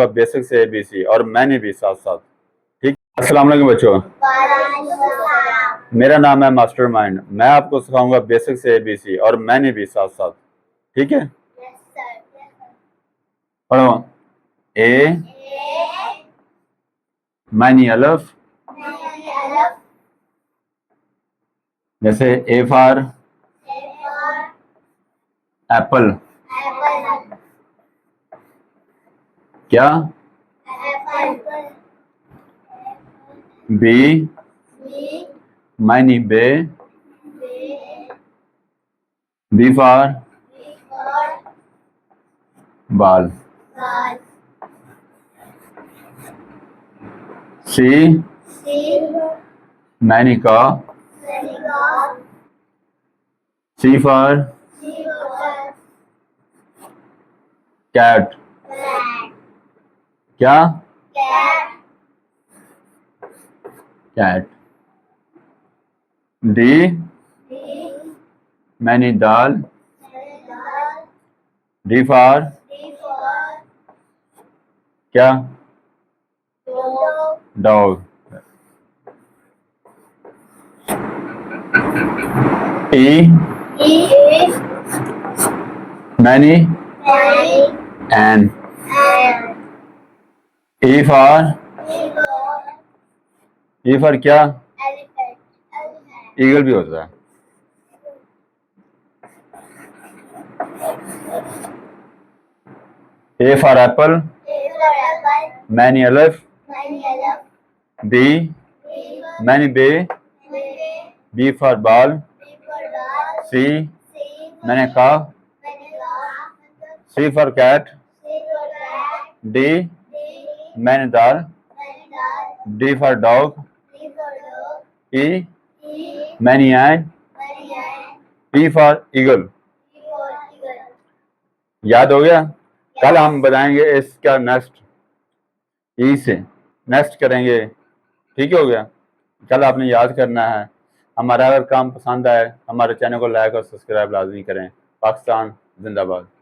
Basic से ABC और मैंने भी साथ साथ। ठीक। अस्सलाम वालेकुम बच्चों, मेरा नाम है मास्टर माइंड। मैं आपको सिखाऊंगा बेसिक से एबीसी और मैंने भी साथ साथ। ठीक है, पढ़ो। ए मैनी अलफ, जैसे ए फॉर एप्पल। क्या? बी मैनी बे, बी फॉर बाल। सी मैनी का, सी फॉर कैट। क्या? कैट। डी मैनी दाल, डी फॉर क्या? डॉग। ई मैनी एन, ई फॉर क्या? ईगल भी होता है। ए फॉर एप्पल, मैनी अलफ, बी मैनी बे, बी फॉर बॉल, सी मैंने कहा, सी फॉर कैट, डी मैंने दाल, डी फॉर डॉग, ई मैनी एन, पी फॉर ईगल। याद हो गया? कल हम बताएंगे इसका नेक्स्ट, ई से नेक्स्ट करेंगे। ठीक हो गया? कल आपने याद करना है। हमारा अगर काम पसंद आए हमारे चैनल को लाइक और सब्सक्राइब लाजमी करें। पाकिस्तान जिंदाबाद।